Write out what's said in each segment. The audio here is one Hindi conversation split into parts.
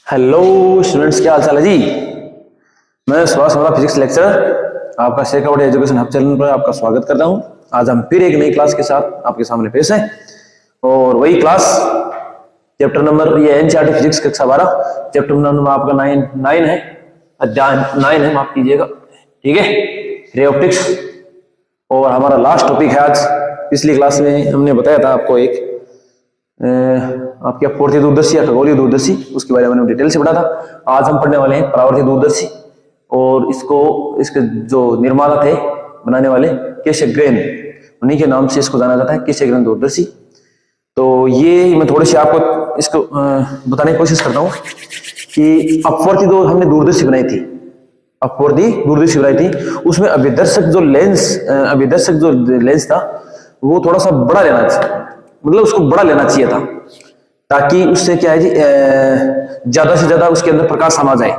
हेलो स्टूडेंट्स, क्या हाल चाल है जी। मैं सुभाष हमारा फिजिक्स लेक्चरर आपका शेखावट एजुकेशन हब चैनल पर आपका स्वागत करता हूं। आज हम फिर एक नई क्लास के साथ आपके सामने पेश हैं और वही क्लास चैप्टर नंबर ये एनसीईआरटी फिजिक्स कक्षा 12 चैप्टर नंबर आपका 9 है, अध्याय 9 है, माफ कीजिएगा। ठीक है, रे ऑप्टिक्स। और हमारा लास्ट टॉपिक है आज। पिछली क्लास में हमने बताया था आपको एक आपके अपूर्ति दूरदर्शी या खगोलीय दूरदर्शी, उसके बारे में हमने डिटेल से पढ़ा था। आज हम पढ़ने वाले हैं परावर्ती दूरदर्शी और इसके जो निर्माता थे बनाने वाले केशग्रेन, उन्हीं के नाम से इसको जाना जाता है, केशग्रेन दूरदर्शी। तो ये मैं थोड़ी सी आपको इसको बताने की कोशिश करता हूँ कि अपवर्ती जो हमने दूरदर्शी बनाई थी, अपवर्ती दूरदर्शी बनाई थी, उसमें अभिदर्शक जो लेंस था वो थोड़ा सा बड़ा लेना चाहिए, मतलब उसको बड़ा लेना चाहिए था, ताकि उससे क्या है जी ज्यादा से ज्यादा उसके अंदर प्रकाश समा जाए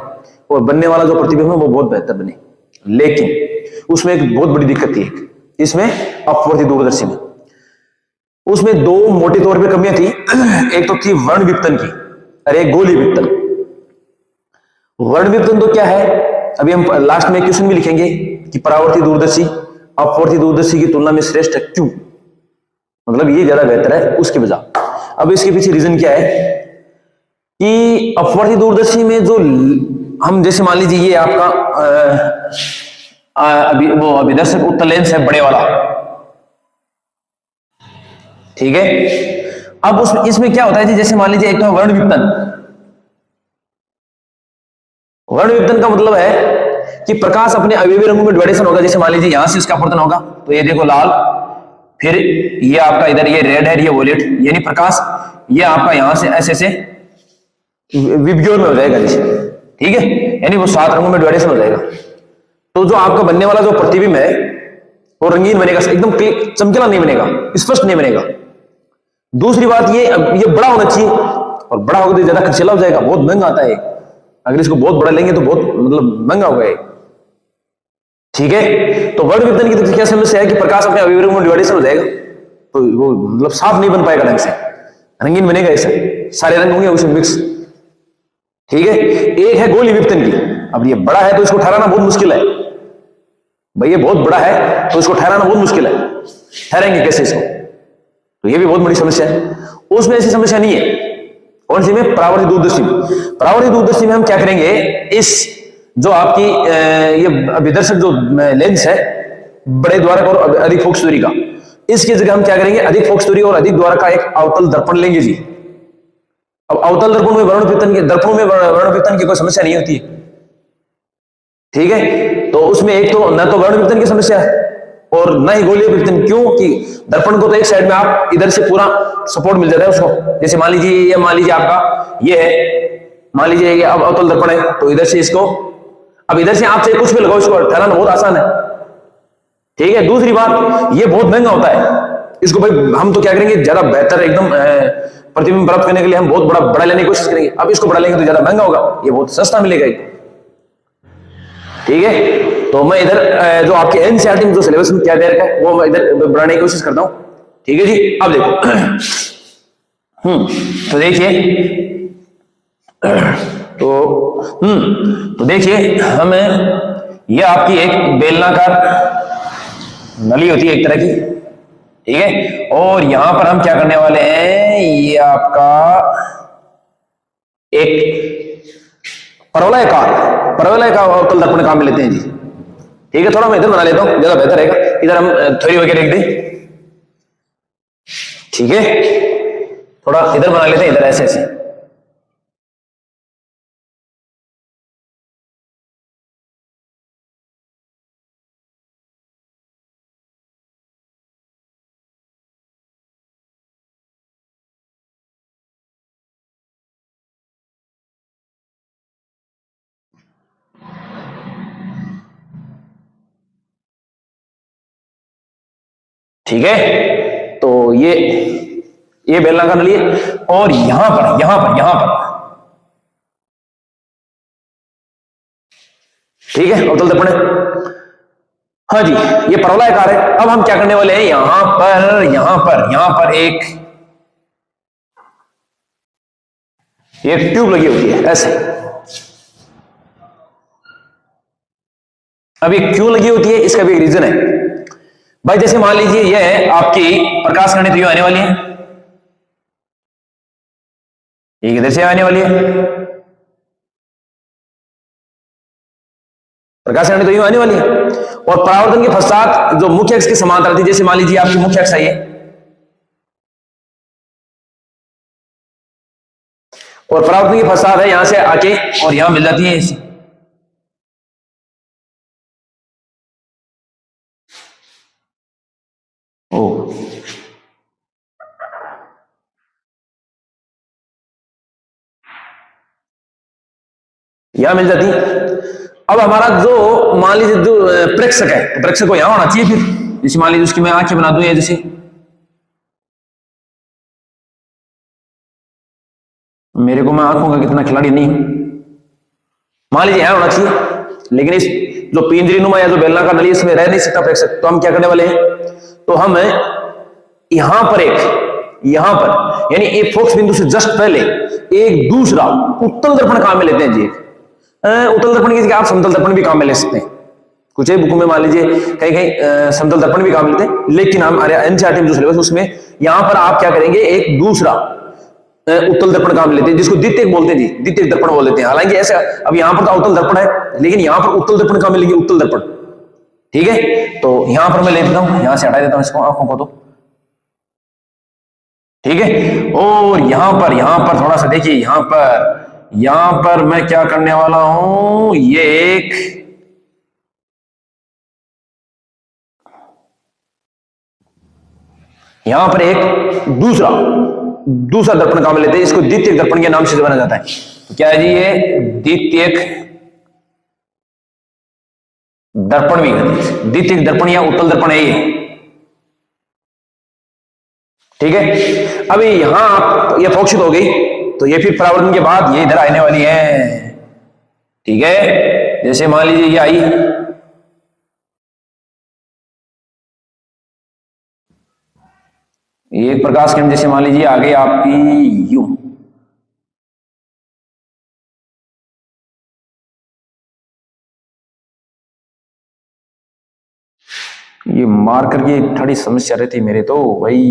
और बनने वाला जो प्रतिबिंब है वो बहुत बेहतर बने। लेकिन उसमें एक बहुत बड़ी दिक्कत थी, इसमें अपवर्ती दूरदर्शी में उसमें दो मोटे तौर पे कमियां थी। एक तो थी वर्ण विपतन की और एक गोली विपतन। वर्ण विपतन तो क्या है, अभी हम लास्ट में क्वेश्चन भी लिखेंगे कि परावर्ती दूरदर्शी अपवर्ती दूरदर्शी की तुलना में श्रेष्ठ है क्यों, मतलब ये ज्यादा बेहतर है उसकी वजह। अब इसके पीछे रीजन क्या है कि अपवर्ती दूरदर्शी में जो हम जैसे मान लीजिए ये आपका वो अभिदर्शक उत्तल लेंस है बड़े वाला, ठीक है। अब इसमें क्या होता है जी, जैसे मान लीजिए एक तो वर्ण विपतन। वर्ण विपतन का मतलब है कि प्रकाश अपने अवयवी रंगों में डिवाइडेशन होगा। जैसे मान लीजिए यहां से इसका अपवर्तन होगा तो ये देखो लाल, फिर ये आपका इधर ये रेड है, ये वोलेट, यानी प्रकाश ये आपका यहां से ऐसे ऐसे विबग्योर में हो जाएगा जैसे, ठीक है, यानी वो 7 रंगों में डिवाइडेशन हो जाएगा। तो जो आपका बनने वाला जो प्रतिबिंब है वो रंगीन बनेगा, एकदम चमकीला नहीं बनेगा, स्पष्ट नहीं बनेगा। दूसरी बात ये बड़ा होना चाहिए, और बड़ा होगा तो ज्यादा खर्चीला हो जाएगा, बहुत महंगा आता है। अगर इसको बहुत बड़ा लेंगे तो बहुत मतलब महंगा होगा, ठीक है। तो वर्ण विपतन की तो क्या समस्या है कि प्रकाश अपने अवयवी रंगों में डिवाइडेशन हो जाएगा, तो वो मतलब साफ नहीं बन पाएगा ढंग से, रंगीन बनेगा, ऐसे सारे रंग होंगे उसमें मिक्स, ठीक है। एक है गोली विपतन की। अब ये बड़ा है तो इसको ठहराना बहुत मुश्किल है भाई, ये बहुत बड़ा है तो इसको ठहराना बहुत मुश्किल है, ठहराएंगे कैसे इसको, तो ये भी बहुत बड़ी समस्या है। उसमें ऐसी समस्या नहीं है। कौन सी में? परावर्ती दूरदर्शी में। परावर्ती दूरदर्शी में हम क्या करेंगे, इस जो आपकी ये अभिदर्शक जो लेंस है बड़े द्वारक और अधिक फोकस दूरी का, इसकी जगह हम क्या करेंगे, अधिक फोकस दूरी और अधिक द्वारक का एक अवतल दर्पण लेंगे जी। अब अवतल दर्पण में दर्पणों में वर्ण विपतन की कोई समस्या नहीं होती है, ठीक है। तो उसमें एक तो न तो वर्ण विपतन की समस्या है और न ही गोलीय विपतन। क्यों कि दर्पण को तो एक साइड में आप इधर से पूरा सपोर्ट मिल जाता है उसको। जैसे मान लीजिए आपका ये है, मान लीजिए ये अब अवतल दर्पण है तो इधर से इसको, अब इधर से आप चाहे कुछ भी लगाओ, इसको ठहराना बहुत आसान है, ठीक है। दूसरी बात, ये बहुत महंगा होता है, इसको भाई हम तो क्या करेंगे, ज्यादा बेहतर एकदम प्रतिबिंब प्राप्त करने के लिए हम बहुत बड़ा लेने की कोशिश करेंगे। अब इसको बड़ा लेंगे तो ज्यादा महंगा होगा, ये बहुत सस्ता मिलेगा, ठीक है। तो मैं इधर जो आपके एनसीईआरटी में जो सिलेबस में क्या दे रखा है वो मैं इधर बढ़ाने की कोशिश करता हूं, ठीक है जी। अब देखो तो देखिए तो देखिए हमें ये आपकी एक बेलनाकार नली होती है एक तरह की, ठीक है। और यहां पर हम क्या करने वाले हैं, ये आपका एक परवलय का अवतल दर्पण काम में लेते हैं जी, ठीक है। थोड़ा मैं इधर बना लेता हूं, ज्यादा बेहतर रहेगा, इधर हम थ्योरी वगैरह लिख दें, ठीक है। थोड़ा इधर बना लेते हैं, इधर ऐसे ऐसे, ठीक है। तो ये बेलनाकार नली है और यहां पर ठीक है अवतल दर्पण है, हाँ जी, ये परवलयाकार है। अब हम क्या करने वाले हैं, यहां पर एक एक ट्यूब लगी होती है ऐसे। अब ये क्यों लगी होती है, इसका भी एक रीजन है भाई। जैसे मान लीजिए ये आपकी प्रकाश किरणें तो आने वाली है, ये किधर से आने वाली है, प्रकाश किरणें तो यूं आने वाली है। और परावर्तन के पश्चात जो मुख्य अक्ष के समांतर थी, जैसे मान लीजिए आपकी मुख्य अक्ष है ये, और परावर्तन के पश्चात है यहां से आके और यहां मिल जाती है। ओ यहां मिल जाती। अब हमारा जो मान लीजिए जो प्रेक्षक है, तो प्रेक्षक को यहां होना चाहिए फिर। जैसे मान लीजिए उसकी मैं आंखें बना दूं, या जैसे मेरे को, मैं आंखों का कितना खिलाड़ी नहीं हूं, मान लीजिए यहां होना चाहिए, लेकिन इस जो पिंजरी नुमा या जो बेलनाकार नली इसमें रह नहीं सकता प्रेक्षक। तो हम क्या करने वाले हैं, तो हम यहां पर यहां पर यानी एक फोकस बिंदु से जस्ट पहले एक दूसरा उत्तल दर्पण काम में लेते हैं जी। उत्तल दर्पण की जगह आप समतल दर्पण भी काम में ले सकते हैं। कुछ बुक में मान लीजिए कहीं कहीं समतल दर्पण भी काम लेते हैं, लेकिन हम एनसीईआरटी में जो सिलेबस उसमें यहां पर आप क्या करेंगे, एक दूसरा उत्तल दर्पण काम लेते हैं, जिसको द्वितीयक बोलते हैं जी, द्वितीयक दर्पण बोल देते हैं। हालांकि ऐसा अब यहां पर तो उत्तल दर्पण है, लेकिन यहां पर उत्तल दर्पण काम मिलेंगे, उत्तल दर्पण। ठीक है, तो यहां पर मैं ले देता हूं, यहां से हटा देता हूं इसको, आंखों को तो ठीक है। और यहां पर थोड़ा सा देखिए, यहां पर मैं क्या करने वाला हूं, ये एक यहां पर एक दूसरा दर्पण काम लेते हैं, इसको द्वितीयक दर्पण के नाम से जाना जाता है। तो क्या है जी, ये द्वितीयक दर्पण भी कहते हैं, द्वितीयक दर्पण या उत्तल दर्पण है ये। ठीक है, अभी यहां आप ये फोकसित हो गई, तो ये फिर परावर्तन के बाद ये इधर आने वाली है। ठीक है, जैसे मान लीजिए ये आई, ये प्रकाश किरण जैसे मान लीजिए आ गई आपकी यूं, ये मार्कर की थोड़ी समस्या रहती मेरे तो भाई।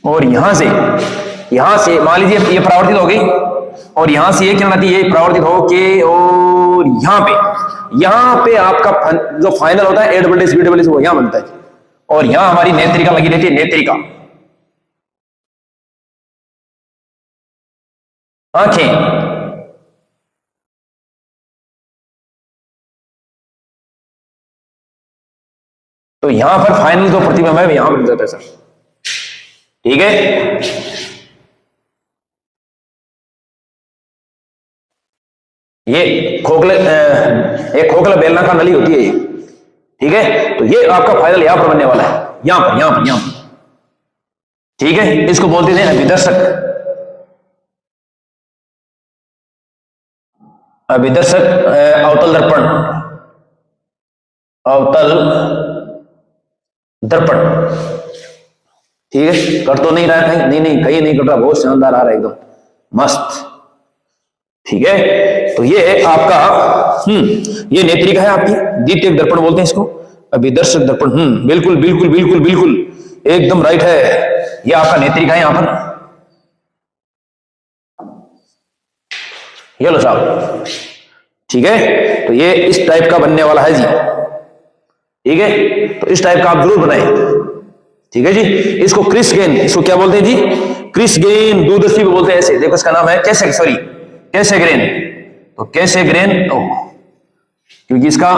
और यहां से मान लीजिए ये परावर्तित हो गई, और यहां से ये किरण आती है, ये परावर्तित होके, और यहां पे आपका जो फाइनल होता है एडबल्यूएस बीडबल्यूएस वो यहां बनता है। और यहां हमारी नेत्रिका लगी रहती है, नेत्रिका आंखें। तो यहां पर फाइनल जो प्रतिबिंब है यहां बन जाता है सर। ठीक है, ये एक खोखला बेलनाकार नली होती है ये। ठीक है, तो ये आपका फाइनल यहां पर बनने वाला है, यहां पर। ठीक है, इसको बोलते हैं अभिदर्शक अवतल दर्पण। ठीक है, कट तो नहीं रहा है कहीं, नहीं कहीं नहीं कट रहा, बहुत शानदार आ रहा है एकदम मस्त। ठीक है, तो ये आपका ये नेत्रिका है आपकी, द्वितीयक दर्पण बोलते हैं इसको, अभिदर्शक दर्पण। बिल्कुल एकदम राइट है, ये आपका नेत्रिका है यहां पर। ये लो साहब, ठीक है, तो ये इस टाइप का बनने वाला है जी। ठीक है, तो इस टाइप का आप जरूर बनाएं। ठीक है जी, इसको क्रिस गेन, इसको क्या बोलते हैं जी, क्रिस गेन दूरदर्शी भी बोलते हैं ऐसे। देखो इसका नाम है कैसेग्रेन। तो कैसेग्रेन, क्योंकि इसका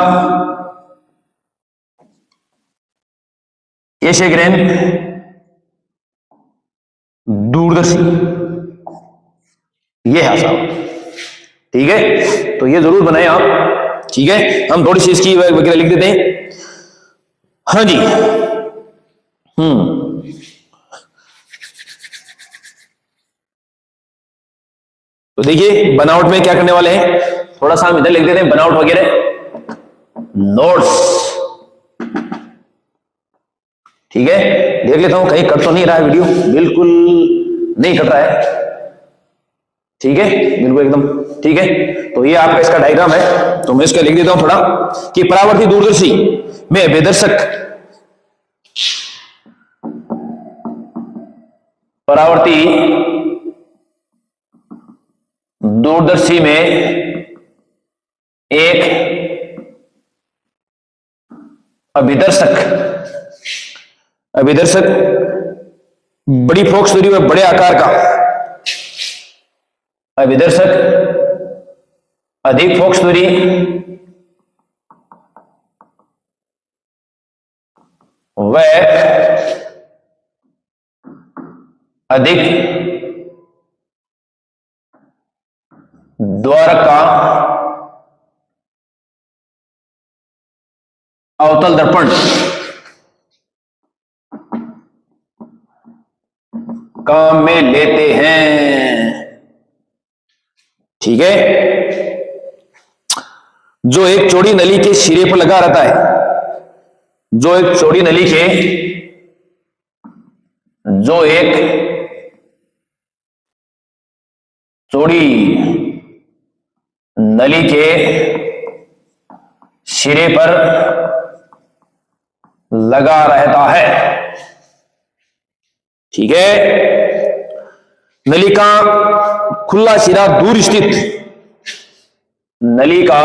कैसेग्रेन दूरदर्शी ये है साहब। ठीक है, तो ये जरूर बनाए आप। ठीक है, हम थोड़ी सी इसकी वगैरह लिख देते हैं। हाँ जी, तो देखिए बनावट में क्या करने वाले हैं, थोड़ा सा हम इधर लिख देते हैं बनावट वगैरह नोट्स। ठीक है, देख लेता हूं कहीं कट तो नहीं रहा है वीडियो, बिल्कुल नहीं कट रहा है, ठीक है, बिल्कुल एकदम ठीक है। तो ये आपका इसका डायग्राम है, तो मैं इसका लिख देता हूं थोड़ा कि परावर्ती दूरदर्शी में विदर्शक, परावर्ती दूरदर्शी में एक अभिदर्शक, अभिदर्शक बड़ी फोकस दूरी में बड़े आकार का, अभिदर्शक अधिक फोकस दूरी व अधिक द्वारक का अवतल दर्पण काम में लेते हैं, ठीक है। जो एक चौड़ी नली के सिरे पर लगा रहता है, जो एक चौड़ी नली के, जो एक चौड़ी नली के सिरे पर लगा रहता है, ठीक है। नली का खुला सिरा दूर स्थित, नली का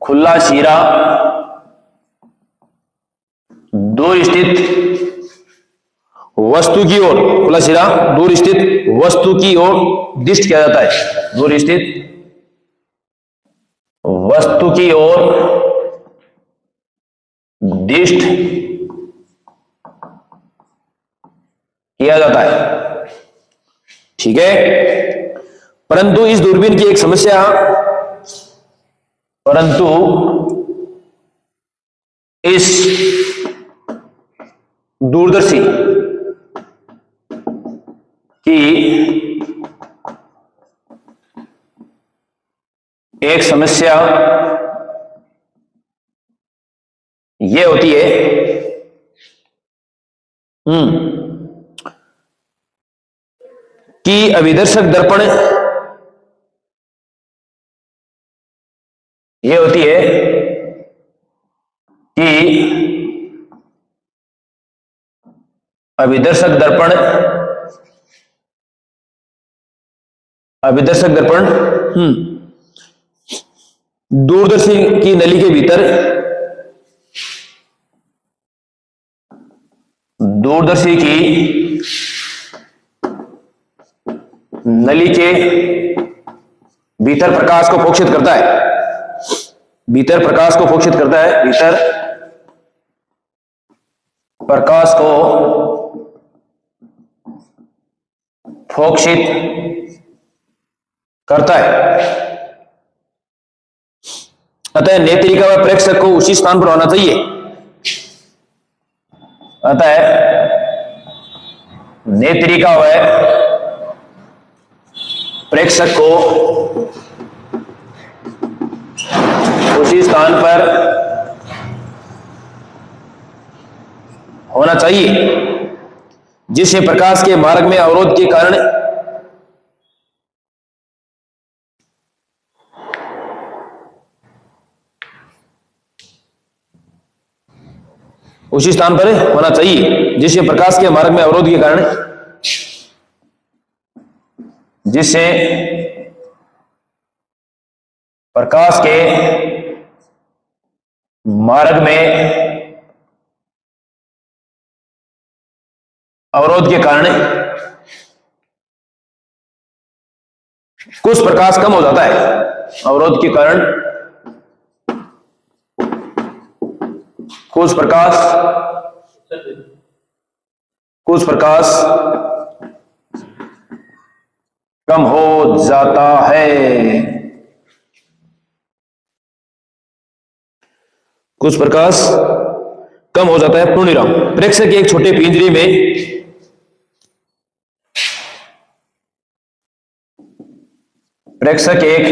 खुला सिरा दूर स्थित वस्तु की ओर, खुला सिरा दूर स्थित वस्तु की ओर दिष्ट किया जाता है, दूर स्थित वस्तु की ओर दिष्ट किया जाता है, ठीक है। परंतु इस दूरबीन की एक समस्या, परंतु इस दूरदर्शी की एक समस्या यह होती है कि अभिदर्शक दर्पण, यह होती है कि अभिदर्शक दर्पण, अभिदर्शक दर्पण दूरदर्शी की नली के भीतर, दूरदर्शी की नली के भीतर प्रकाश को फोक्षित करता है, भीतर प्रकाश को फोक्षित करता है, भीतर प्रकाश को फोक्षित करता है। अतः नेत्रिका व प्रेक्षक को उसी स्थान पर होना चाहिए, अतः नेत्रिका व प्रेक्षक को उसी स्थान पर होना चाहिए जिससे प्रकाश के मार्ग में अवरोध के कारण उसी स्थान पर होना चाहिए जिससे प्रकाश के मार्ग में अवरोध के कारण, जिससे प्रकाश के मार्ग में अवरोध के कारण कुछ प्रकाश कम हो जाता है, अवरोध के कारण कुछ प्रकाश कम हो जाता है, कुछ प्रकाश कम हो जाता है। पूर्णविराम। प्रेक्षक के एक छोटे पिंजरे में प्रेक्षक एक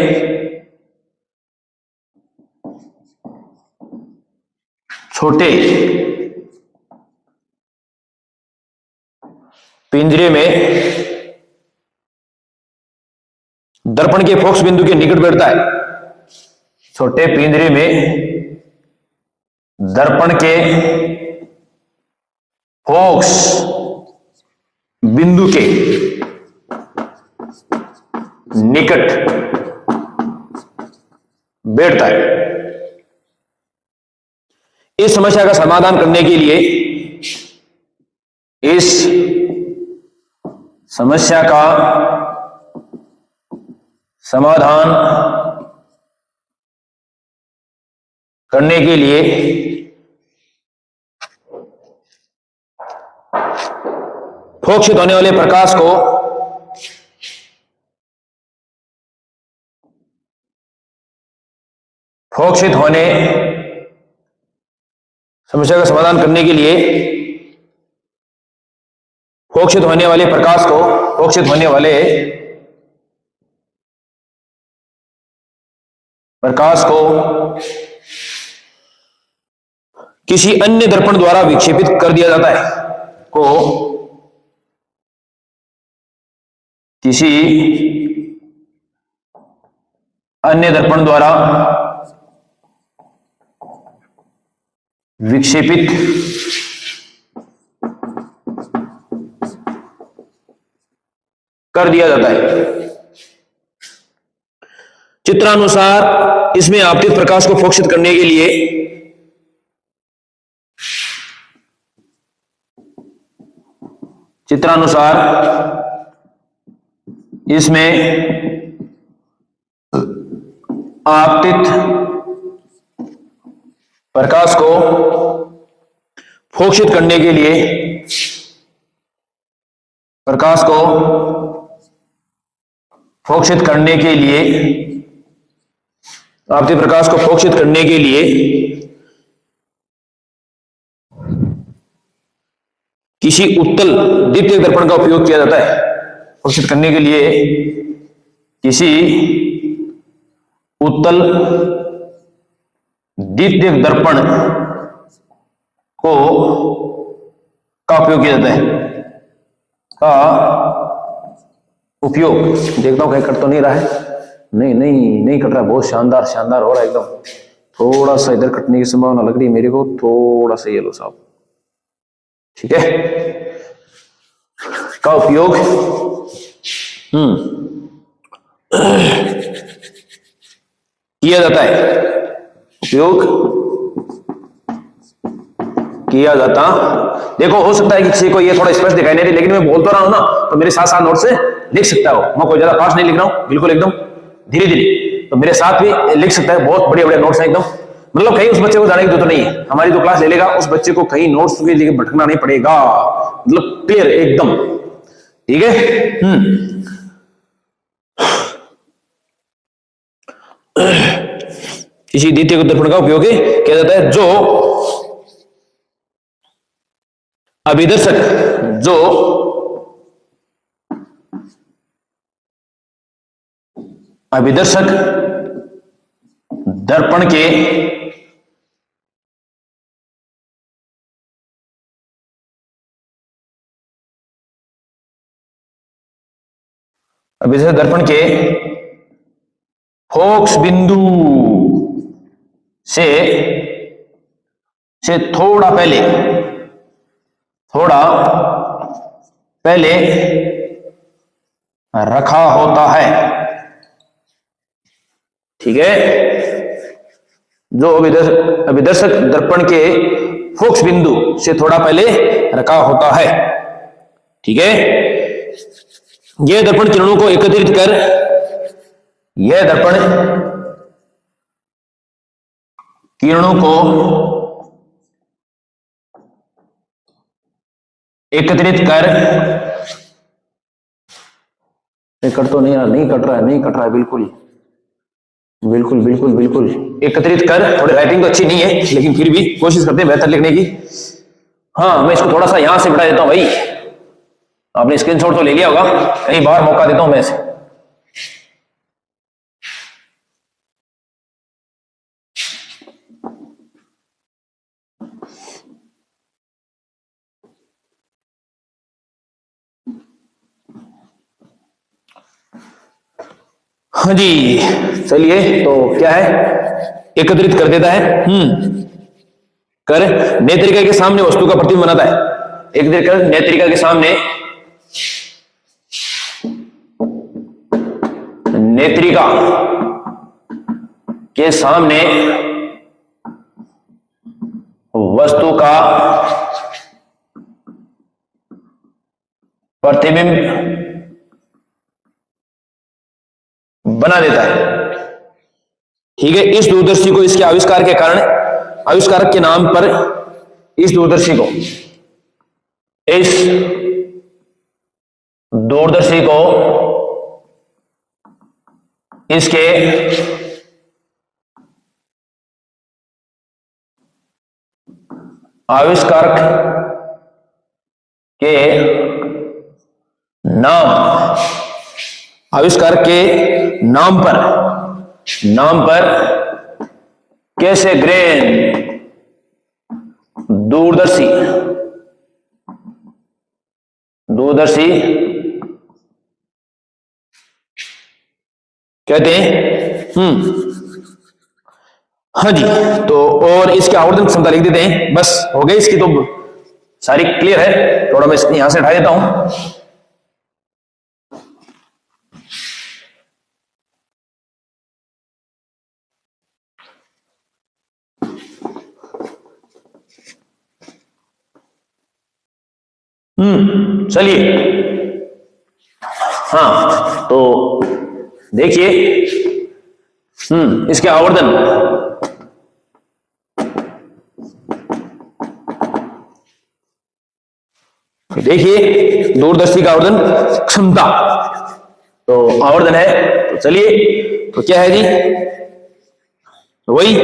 छोटे पिंजरे में दर्पण के फोकस बिंदु के निकट बैठता है। छोटे पिंजरे में दर्पण के फोकस बिंदु के निकट बैठता है। इस समस्या का समाधान करने के लिए, इस समस्या का समाधान करने के लिए फोकसित होने वाले प्रकाश को समस्या का समाधान करने के लिए फोकसित होने वाले प्रकाश को किसी अन्य दर्पण द्वारा विक्षेपित कर दिया जाता है। किसी अन्य दर्पण द्वारा विक्षेपित कर दिया जाता है। चित्रानुसार इसमें आपतित प्रकाश को फोकसित करने के लिए आपतित प्रकाश को फोकसित करने के लिए आपतित प्रकाश को फोकसित करने के लिए किसी उत्तल द्वितीयक दर्पण का उपयोग किया जाता है। फोकसित करने के लिए किसी उत्तल द्वितीयक दर्पण का उपयोग किया जाता है। देखता हूं कहीं कट तो नहीं रहा है। नहीं कट रहा। बहुत शानदार हो रहा है एकदम। थोड़ा सा इधर कटने की संभावना लग रही है मेरे को। थोड़ा सा ये लो साहब, ठीक है, का उपयोग किया जाता है। देखो, हो सकता है कि किसी को ये थोड़ा स्पष्ट दिखाई नहीं दे, लेकिन मैं बोल तो रहा हूं ना, तो मेरे साथ साथ नोट से लिख सकता हो। मैं कोई ज्यादा फास्ट नहीं लिख रहा हूं, बिल्कुल एकदम धीरे धीरे, तो मेरे साथ भी लिख सकता है। बहुत बढ़िया नोट्स हैं एकदम। मतलब कहीं उस बच्चे को जाने की जरूरत नहीं है। हमारी जो क्लास ले लेगा उस बच्चे को कहीं नोट्स के लिए भटकना नहीं पड़ेगा। मतलब क्लियर एकदम, ठीक है। किसी द्वितीयक दर्पण का उपयोग किया जाता है जो अभिदर्शक दर्पण के फोकस बिंदु से थोड़ा पहले रखा होता है, ठीक है। जो अभिदर्शक दर्पण के फोकस बिंदु से थोड़ा पहले रखा होता है, ठीक है। यह दर्पण किरणों को एकत्रित कर कट तो नहीं कट रहा है, बिल्कुल एकत्रित कर। थोड़ी राइटिंग तो अच्छी नहीं है, लेकिन फिर भी कोशिश करते हैं बेहतर लिखने की। हाँ, मैं इसको थोड़ा सा यहां से बढ़ा देता हूं भाई। आपने स्क्रीनशॉट तो ले लिया होगा, कई बार मौका देता हूं मैं इसे। हाँ जी, चलिए तो क्या है, एकत्रित कर देता है। कर नेत्रिका के सामने वस्तु का प्रतिबिंब बनाता है। एकत्रित कर नेत्रिका के सामने, नेत्रिका के सामने वस्तु का प्रतिबिंब बना देता है। ठीक है, इस दूरदर्शी को इसके आविष्कार के कारण, आविष्कारक के नाम पर इस दूरदर्शी को, इस दूरदर्शी को इसके आविष्कारक के नाम, आविष्कारक के नाम पर कैसे ग्रेन दूरदर्शी कहते हैं। हाँ जी, तो और इसके आवर्धन क्षमता लिख देते हैं। बस हो गई, इसकी तो सारी क्लियर है। थोड़ा मैं यहां से हटा देता हूं। चलिए, हाँ तो देखिए, इसके आवर्धन, देखिए दूरदर्शी का आवर्धन क्षमता, तो आवर्धन है, तो चलिए तो क्या है जी, वही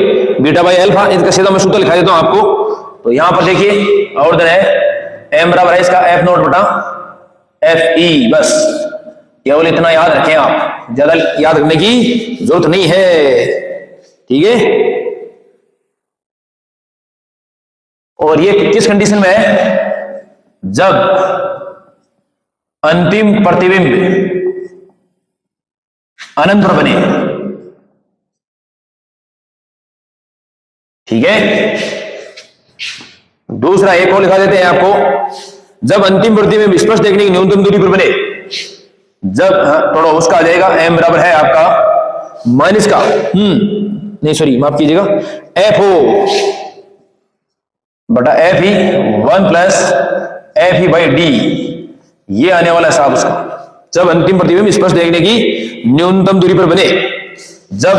बीटा बाई अल्फा। इसका सीधा मैं सूत्र लिखा देता हूं आपको। तो यहां पर देखिए आवर्धन है m बराबर है इसका f नॉट बटा f e। बस केवल इतना याद रखें आप, ज्यादा याद रखने की जरूरत नहीं है। ठीक है, और ये किस कंडीशन में है, जब अंतिम प्रतिबिंब अनंत पर बने। ठीक है, दूसरा एक और लिखा देते हैं आपको, जब अंतिम प्रतिबिंब स्पष्ट देखने की न्यूनतम दूरी पर बने। जब थोड़ा उसका आ जाएगा, m बराबर है आपका माइनस का, नहीं सॉरी माफ कीजिएगा, एफ ओ बटा F E 1 plus F E by D, ये आने वाला है साहब उसका। जब अंतिम प्रतिबिंब स्पष्ट देखने की न्यूनतम दूरी पर बने, जब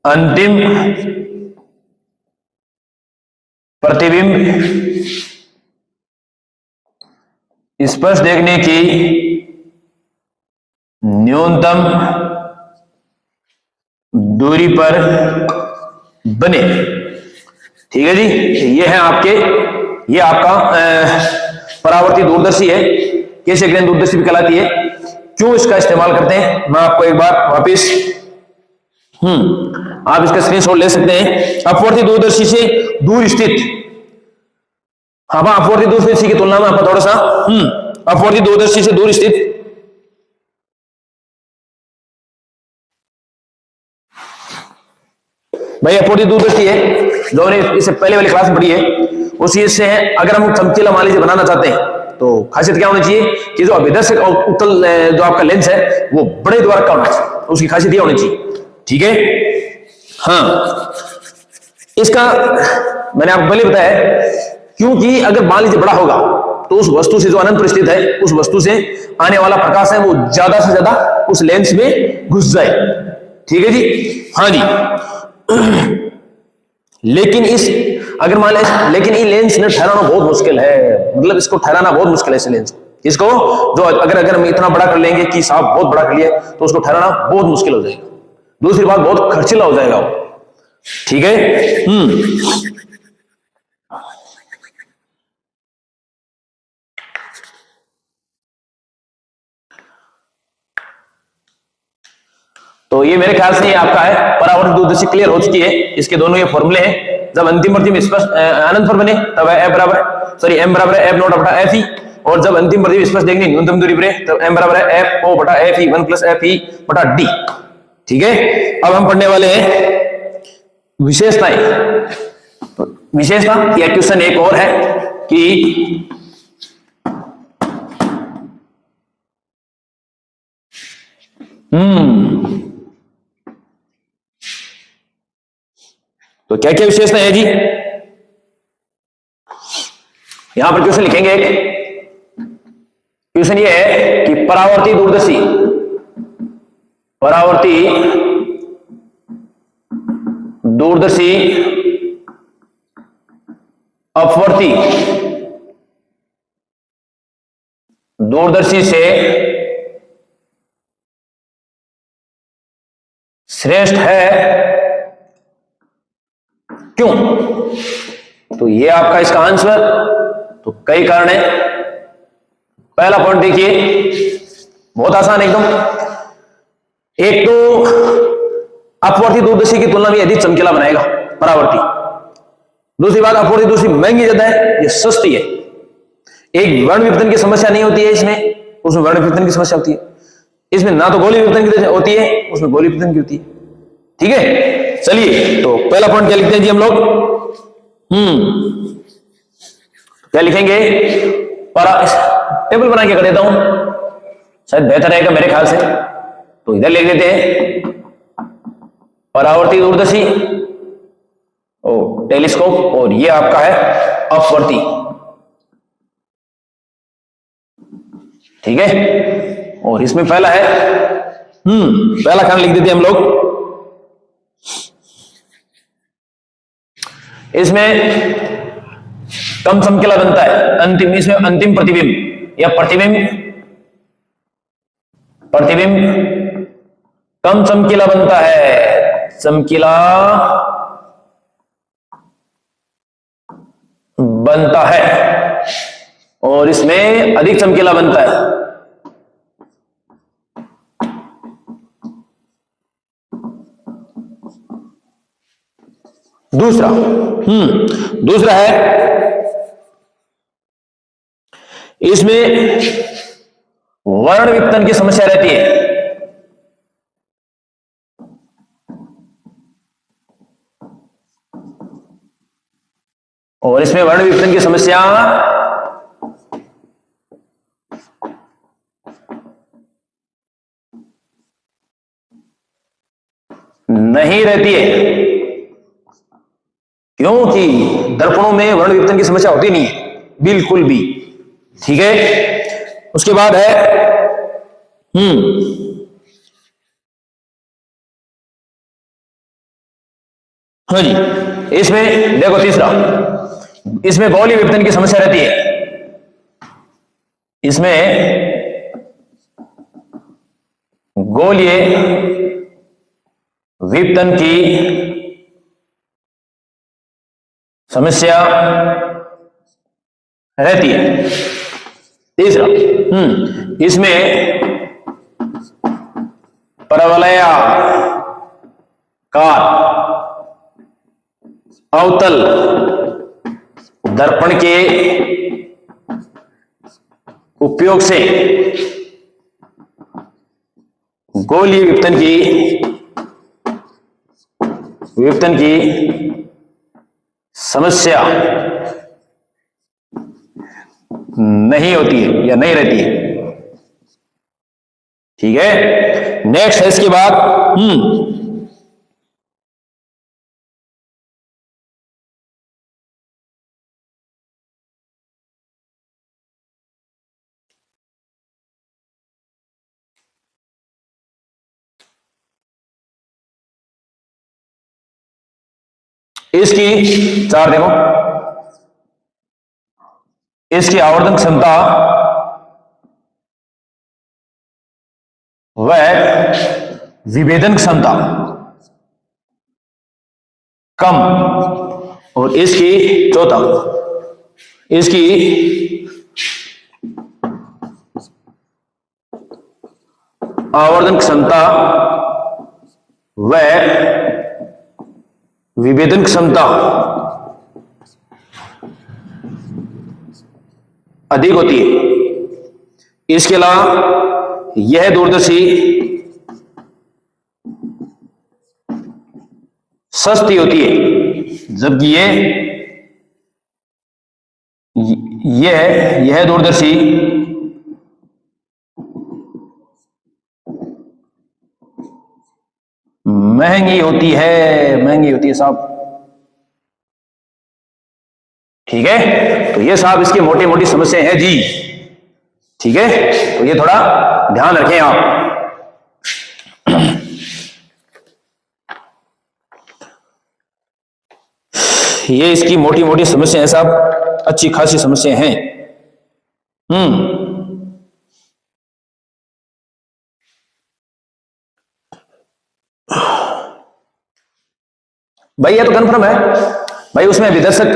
अंतिम प्रतिबिंब स्पष्ट देखने की न्यूनतम दूरी पर बने। ठीक है जी, ये है आपके, ये आपका परावर्ती दूरदर्शी है। कैसे ग्रेन दूरदर्शी भी कहलाती है, क्यों इसका इस्तेमाल करते हैं, मैं आपको एक बार वापिस, आप इसका स्क्रीनशॉट ले सकते हैं। अपवर्ती दूरदर्शी से दूर स्थित, हाँ अपवर्ती दूरदर्शी की तुलना में आपका थोड़ा सा अपवर्ती दूरदर्शी से दूर स्थित भाई अपवर्ती दूरदर्शी है जो हमने इससे पहले वाली क्लास में पढ़ी है, उसी से है। अगर हम चमकीला मान लीजिए बनाना चाहते हैं तो खासियत क्या होनी चाहिए कि जो अभिदर्शक और उत्तल जो आपका लेंस है वो बड़े द्वारक का होना चाहिए, उसकी खासियत ये होनी चाहिए। ठीक है, हाँ इसका मैंने आपको पहले बताया, क्योंकि अगर मान लीजिए बड़ा होगा तो उस वस्तु से जो अनंत पर स्थित है, उस वस्तु से आने वाला प्रकाश है वो ज्यादा से ज्यादा उस लेंस में घुस जाए। ठीक है जी, हाँ जी। लेकिन इस अगर मान लें, लेकिन ये लेंस ने ठहराना बहुत मुश्किल है, मतलब इसको ठहराना बहुत मुश्किल है इस लेंस को। इसको जो अगर हम इतना बड़ा कर लेंगे कि साहब बहुत बड़ा कर लिया तो उसको ठहराना बहुत मुश्किल हो जाएगा। दूसरी बात बहुत खर्चीला हो जाएगा वो। ठीक है, तो ये मेरे ख्याल से ये आपका है परावर्तित दूरदर्शी क्लियर हो चुकी है। इसके दोनों ये फॉर्मूले हैं। जब अंतिम प्रतिबिंब स्पष्ट अनंत पर बने तब एफ बराबर, सॉरी एम बराबर एफ नॉट बटा एफ ई, और जब अंतिम प्रतिबिंब स्पष्ट देखनी न्यूनतम दूरी पर है तब m बराबर है एफ ओ बटा F E 1 plus F E बटा डी। ठीक है, अब हम पढ़ने वाले हैं विशेषताएं। विशेषता या क्वेश्चन एक और है कि तो क्या क्या विशेषता है जी, यहां पर क्वेश्चन लिखेंगे। एक क्वेश्चन ये है कि परावर्ती दूरदर्शी अपवर्ती दूरदर्शी से श्रेष्ठ है, क्यों? तो ये आपका इसका आंसर, तो कई कारण है। पहला पॉइंट देखिए, बहुत आसान एकदम। एक तो अपवर्ती दूरदर्शी की तुलना में अधिक चमकीला बनाएगा परावर्ती। दूसरी बात, अपवर्ती दूरदर्शी महंगी ज्यादा है, ये सस्ती है। एक वर्ण विपतन की समस्या नहीं होती है इसमें, उसमें वर्ण विपतन की समस्या होती है। इसमें ना तो गोली विपतन की होती है, उसमें गोली विपतन की होती है। ठीक है, चलिए तो पहला पॉइंट क्या लिखते हैं जी हम लोग? क्या लिखेंगे? टेबल बना के कर देता हूं, शायद बेहतर रहेगा मेरे ख्याल से। तो इधर लिख देते हैं परावर्ती दूरदर्शी और टेलीस्कोप, और ये आपका है अपवर्ती। ठीक है, और इसमें पहला है पहला कारण लिख देते हैं हम लोग। इसमें कम चमकीला बनता है इसमें अंतिम प्रतिबिंब या प्रतिबिंब कम चमकीला बनता है, चमकीला बनता है, और इसमें अधिक चमकीला बनता है। दूसरा है इसमें वर्ण विपतन की समस्या रहती है। और इसमें वर्ण विपतन की समस्या नहीं रहती है, क्योंकि दर्पणों में वर्ण विपतन की समस्या होती नहीं है बिल्कुल भी। ठीक है, उसके बाद है हाँ जी, इसमें देखो तीसरा, इसमें गोलीय विपतन की समस्या रहती है। इसमें गोलीय विपतन की समस्या रहती है। तीसरा, इसमें परवलयाकार अवतल दर्पण के उपयोग से गोलीय विपतन की समस्या नहीं होती है या नहीं रहती है। ठीक है, नेक्स्ट है इसके बाद इसकी चार देखो, इसकी आवर्धन क्षमता व विभेदन क्षमता कम, और इसकी चौथा, इसकी आवर्धन क्षमता व विभेदन क्षमता अधिक होती है। इसके अलावा यह दूरदर्शी सस्ती होती है, जबकि यह दूरदर्शी महंगी होती है साहब। ठीक है, तो ये साहब इसकी मोटी मोटी समस्या है जी। ठीक है, तो ये थोड़ा ध्यान रखें आप। ये इसकी मोटी मोटी समस्या है साहब, अच्छी खासी समस्या हैं। भाई ये तो कन्फर्म है भाई, उसमें विदर्शक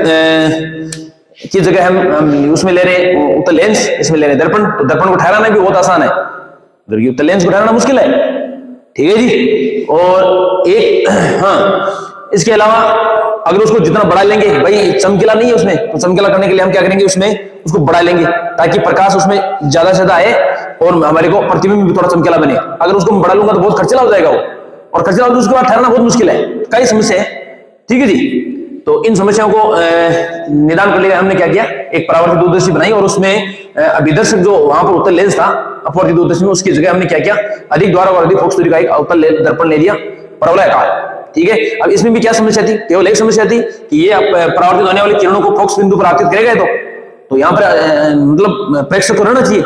की जगह हम उसमें ले रहे उत्तल लेंस, इसमें ले रहे दर्पण। तो दर्पण को ठहराना भी बहुत आसान है, उत्तल लेंस को ठहराना मुश्किल है। ठीक है जी। और एक हाँ, इसके अलावा अगर उसको जितना बढ़ा लेंगे, भाई चमकीला नहीं है उसमें, तो चमकीला करने के लिए हम क्या करेंगे, उसमें उसको बढ़ा लेंगे ताकि प्रकाश उसमें ज्यादा से ज्यादा आए और हमारे को प्रतिबिंब भी थोड़ा चमकीला बने। अगर उसको मैं बढ़ा लूंगा तो बहुत खर्चीला हो जाएगा वो, और खर्चीला हो तो उसके बाद ठहराना बहुत मुश्किल है। कई समस्या है। ठीक है जी। तो इन समस्याओं को निदान करने के लिए हमने क्या किया, एक परावर्तित दूरदर्शी बनाई और उसमें अभिदर्शक जो वहां पर उत्तल लेंस था अपवर्तित दूरदर्शी में, उसकी जगह हमने क्या किया, अधिक द्वारा और अधिक फोकस दूरी का एक उत्तल दर्पण ले लिया, परवलयाकार। ठीक है। अब इसमें भी क्या समस्या थी, केवल एक समस्या थी कि ये परावर्तित होने वाली किरणों को फोकस बिंदु पर आपतित करेगा, तो यहाँ पर मतलब प्रेक्षक को रहना चाहिए।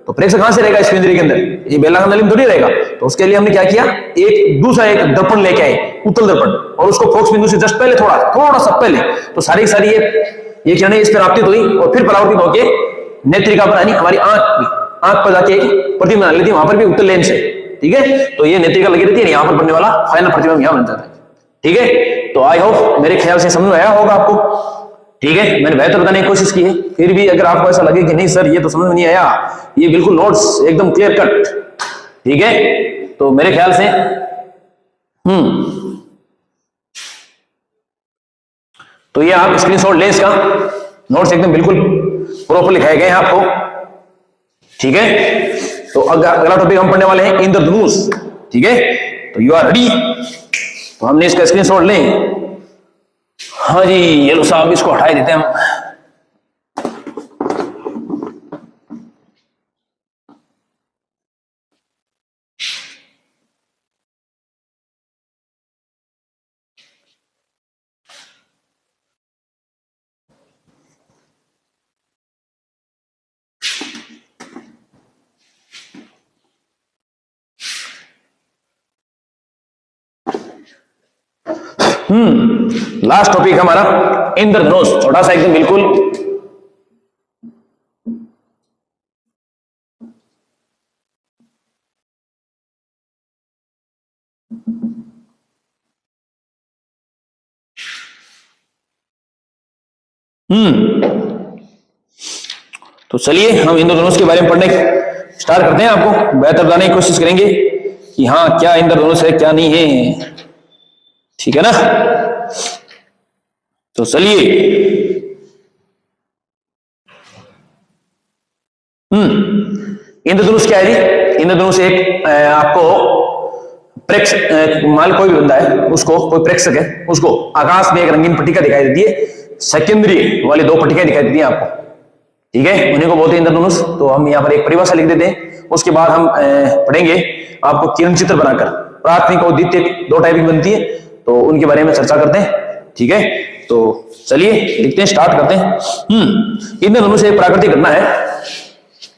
तो प्रेक्षक कहां से रहेगा, इस केंद्र के अंदर, ये बेलनाकार नली में थोड़ी रहेगा। तो उसके लिए हमने क्या किया, एक दूसरा एक दर्पण लेके आए, उत्तल दर्पण, और उसको फोकस बिंदु से जस्ट पहले थोड़ा सा पहले, तो सारी सारी ये किरणें इस पर आपतित हुई और फिर परावर्तित होके नेत्रिका पर, यानी हमारी आंख पर जाके प्रतिबिंब बना लेती है, वहां पर भी उत्तल लेंस है। ठीक है, तो ये नेत्रिका लगी रहती है, यहाँ पर बनने वाला फाइनल प्रतिबिंब यहाँ बन जाता है। ठीक है, तो आई होप मेरे ख्याल से समझ में आया होगा आपको। ठीक है, मैंने बेहतर बताने की कोशिश की है, फिर भी अगर आपको ऐसा लगे कि नहीं सर ये तो समझ में नहीं आया, ये बिल्कुल नोट्स एकदम क्लियर कट, ठीक है, तो मेरे ख्याल से तो ये आप स्क्रीनशॉट लें इसका, नोट्स एकदम बिल्कुल प्रॉपर लिखाए गए हैं आपको। ठीक है, तो अगला टॉपिक हम पढ़ने वाले हैं इंद्रधनुष। ठीक है, तो यू आर रेडी, तो हमने इसका स्क्रीनशॉट लें। हाँ जी, ये लो साहब, इसको हटा देते हैं हम। लास्ट टॉपिक हमारा इंद्रधनुष, छोटा सा एकदम बिल्कुल। तो चलिए हम इंद्रधनुष के बारे में पढ़ने स्टार्ट करते हैं। आपको बेहतर बताने की कोशिश करेंगे कि हाँ क्या इंद्रधनुष है क्या नहीं है। ठीक है ना, तो चलिए इंद्रधनुष क्या है जी। इंद्रधनुष एक आपको मान कोई भी बंदा है, उसको कोई प्रेक्षक है, उसको आकाश में एक रंगीन पट्टिका दिखाई देती है, सेकेंडरी वाली दो पट्टिकाएं दिखाई देती हैं आपको। ठीक है, उन्हीं को बोलते हैं इंद्रधनुष। तो हम यहाँ पर एक परिभाषा लिख देते हैं, उसके बाद हम पढ़ेंगे आपको किरण चित्र बनाकर। प्राथमिक और द्वितीयक दो टाइप की बनती है, तो उनके बारे में चर्चा करते हैं। ठीक है, तो चलिए लिखते हैं, स्टार्ट करते हैं। इंद्रधनुष एक प्राकृतिक घटना है,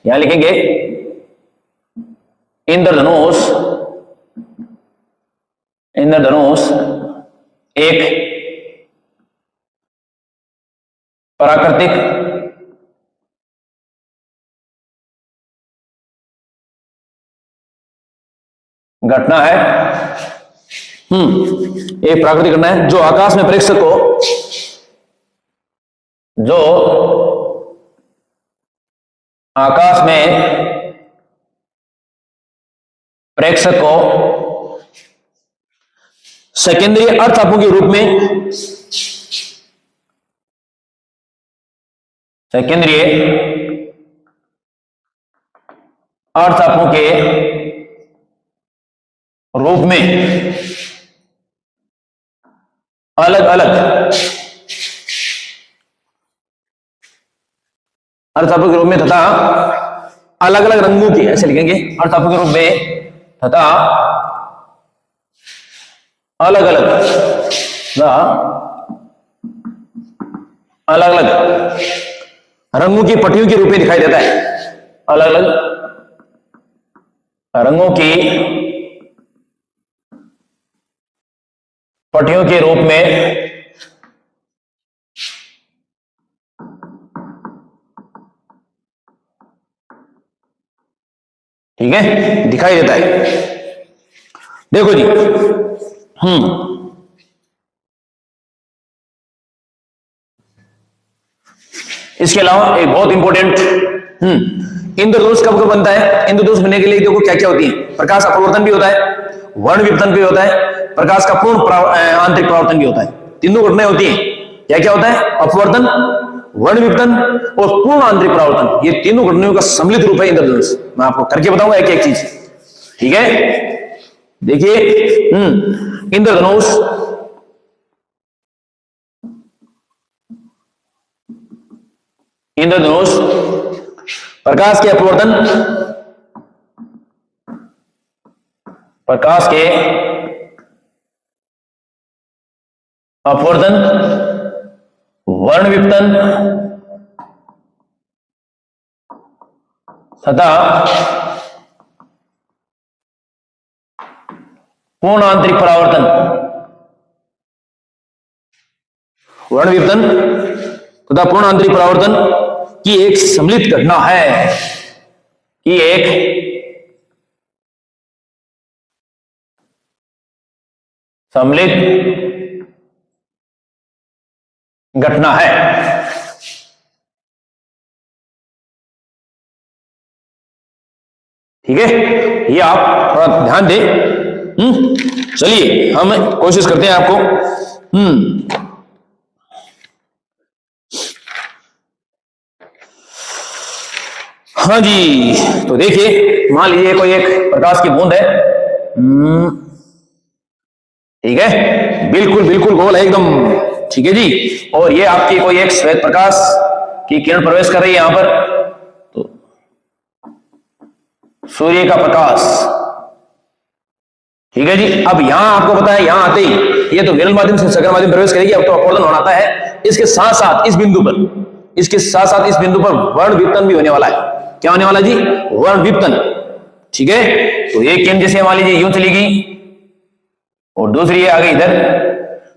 यहां लिखेंगे इंद्रधनुष एक प्राकृतिक घटना है। एक प्राकृतिक घटना है जो आकाश में प्रेक्षक को सेकेंडरी अर्थापों के रूप में अर्धचापों के रूप में अलग अलग अर्धचापों के रूप में तथा अलग अलग रंगों की, ऐसे लिखेंगे, अर्धचापों के रूप में तथा अलग अलग अलग अलग रंगों की पट्टियों के रूप में दिखाई देता है। अलग अलग रंगों की पट्टियों के रूप में ठीक है दिखाई देता है। देखो जी, इसके अलावा एक बहुत इंपॉर्टेंट इंद्रधनुष कब कब बनता है? इंद्रधनुष बनने के लिए देखो क्या क्या होती है। प्रकाश अपवर्तन भी होता है, वर्ण विपतन भी होता है, प्रकाश का पूर्ण आंतरिक परावर्तन भी होता है। तीनों घटनाएं होती हैं। क्या क्या होता है? अपवर्तन, वर्ण विपतन और पूर्ण आंतरिक परावर्तन। ये तीनों घटनाओं का सम्मिलित रूप है इंद्रधनुष। मैं आपको करके बताऊंगा एक एक चीज, ठीक है। देखिए इंद्रधनुष इंद्रधनुष प्रकाश के अपवर्तन, प्रकाश के अपवर्तन, वर्ण विपतन तथा पूर्ण आंतरिक परावर्तन, वर्ण विपतन तथा पूर्ण आंतरिक परावर्तन की एक सम्मिलित घटना है, कि एक सम्मिलित घटना है। ठीक है, ये आप थोड़ा ध्यान दें। चलिए हम कोशिश करते हैं आपको हाँ जी, तो देखिए मान लीजिए कोई एक प्रकाश की बूंद है, ठीक है, बिल्कुल बिल्कुल गोल है एकदम, ठीक है जी। और ये आपकी कोई एक श्वेत प्रकाश की किरण प्रवेश कर रही है यहां पर, तो सूर्य का प्रकाश, ठीक है जी। अब यहां आपको पता है, यहां आते ही ये तो विरल माध्यम से सकल माध्यम प्रवेश करेगी, अब तो अपवर्तन होना है। इसके साथ साथ इस बिंदु पर, इसके साथ साथ इस बिंदु पर वर्ण विपतन भी होने वाला है। क्या होने वाला जी? वर्ण विपतन, ठीक है। तो एक किरण जैसे मान लीजिए यूं चली गई और दूसरी आ गई इधर,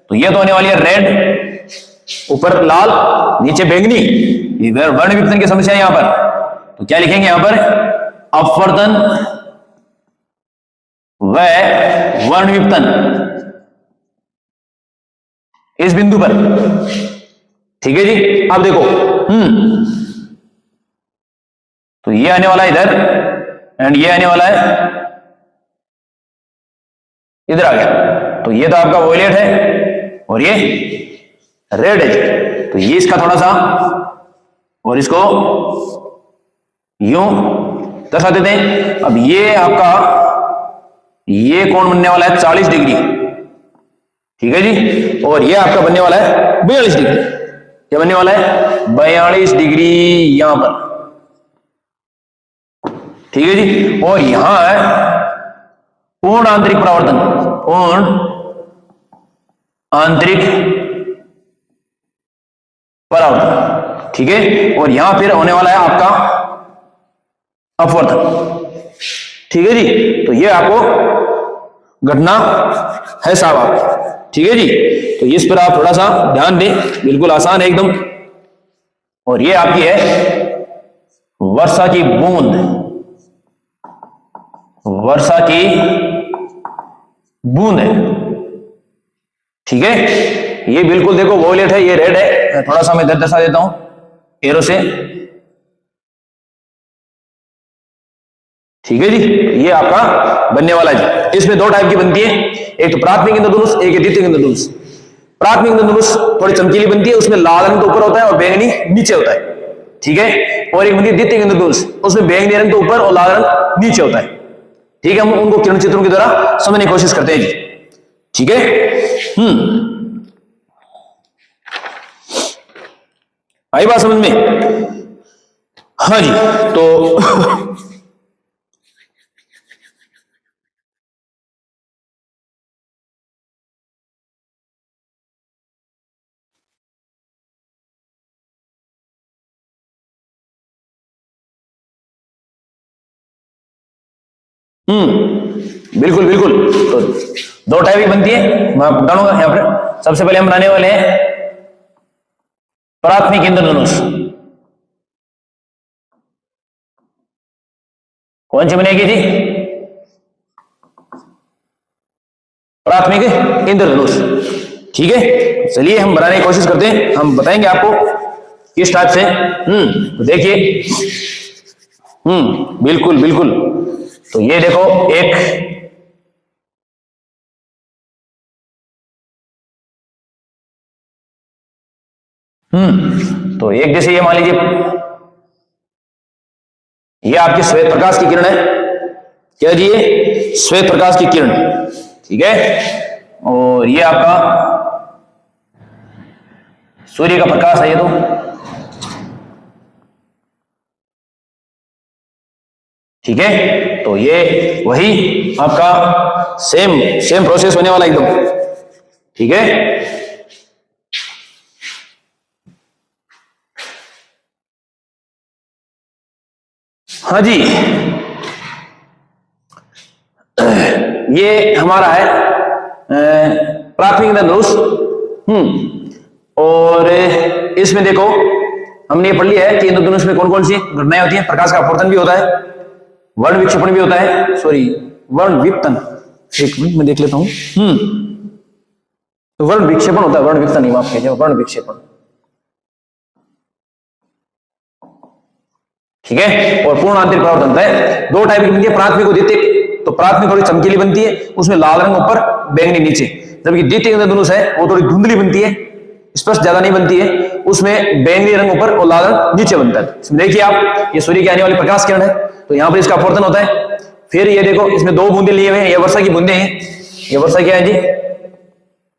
तो ये तो होने वाली है रेड, ऊपर लाल नीचे बैंगनी, वर्ण विपतन की समस्या है यहां पर। तो क्या लिखेंगे यहां पर? अपवर्तन व वर्ण विपतन इस बिंदु पर, ठीक है जी। अब देखो तो ये आने वाला है इधर एंड ये आने वाला है इधर आ गया। तो ये तो आपका वोयलेट है और ये रेड है, तो ये इसका थोड़ा सा और इसको यूं दर्शा देते हैं। अब ये आपका ये कोण बनने वाला है 40 डिग्री, ठीक है जी। और ये आपका बनने वाला है 42 डिग्री। क्या बनने वाला है? 42 डिग्री यहां पर, ठीक है जी। और यहां है पूर्ण आंतरिक परावर्तन, पूर्ण आंतरिक परावर्तन, ठीक है। और यहां फिर होने वाला है आपका अपवर्तन, ठीक है जी। तो ये आपको घटना है साहब आप, ठीक है जी। तो इस पर आप थोड़ा सा ध्यान दें, बिल्कुल आसान है एकदम। और ये आपकी है वर्षा की बूंद, वर्षा की बूंद है, ठीक है। ये बिल्कुल देखो वोयलेट है, ये रेड है। थोड़ा सा मैं दर्शा देता हूं एरो से, ठीक है जी। ये आपका बनने वाला जी। इसमें दो टाइप की बनती है, एक तो प्राथमिक इंद्रधनुष, एक है द्वितीयक इंद्रधनुष। प्राथमिक इंद्रधनुष थोड़ी चमकीली बनती है, उसमें लाल रंग तो ऊपर होता है और बैंगनी नीचे होता है, ठीक है। और एक बनती है द्वितीयक इंद्रधनुष, उसमें बैंगनी रंग तो ऊपर और लाल रंग नीचे होता है। ठीक है, हम उनको किरण चित्रों के द्वारा समझने की कोशिश करते हैं जी। ठीक है, आई बात समझ में? हाँ जी, तो बिल्कुल बिल्कुल। तो दो टाइप की बनती है, मैं बताऊंगा यहां पर। सबसे पहले हम बनाने वाले हैं प्राथमिक इंद्रधनुष। कौन सी बनेगी जी? प्राथमिक इंद्रधनुष। ठीक है, चलिए हम बनाने की कोशिश करते हैं, हम बताएंगे आपको किस टाइप से। तो देखिए, बिल्कुल बिल्कुल। तो ये देखो एक तो एक जैसे ये मान लीजिए, ये आपकी श्वेत प्रकाश की किरण है। क्या जी? ये श्वेत प्रकाश की किरण। ठीक है, और ये आपका सूर्य का प्रकाश है ये तो। ठीक है, तो ये वही आपका सेम सेम प्रोसेस होने वाला एकदम। ठीक है, हाँ जी, ये हमारा है प्राथमिक इंद्रधनुष। और इसमें देखो हमने ये पढ़ लिया है कि इंद्रधनुष में कौन कौन सी घटनाएं होती हैं। प्रकाश का अपवर्तन भी होता है, वर्ण विक्षेपण भी होता है, सॉरी वर्ण विपतन, एक मिनट मैं देख लेता हूं। वर्ण विक्षेपण होता है, वर्ण विपतन नहीं, माफ कीजिए, वर्ण विक्षेपण। ठीक है, और पूर्ण आंतरिक परावर्तन होता है। दो टाइप की बनती है, प्राथमिक और द्वितीयक। तो प्राथमिक थोड़ी चमकीली बनती है, उसमें लाल रंग ऊपर बैंगनी नीचे, जबकि द्वितीयक इंद्रधनुष है वो थोड़ी धुंधली बनती है, स्पष्ट ज्यादा नहीं बनती है, उसमें बैंगनी रंग ऊपर और लाल रंग नीचे बनता है। इसमें देखिए आप, ये सूर्य की आने वाली प्रकाश किरण है, तो यहाँ पर इसका अपवर्तन होता है। फिर ये देखो इसमें दो बूंदे लिए हुए हैं, ये वर्षा की बूंदे हैं। ये वर्षा क्या है जी?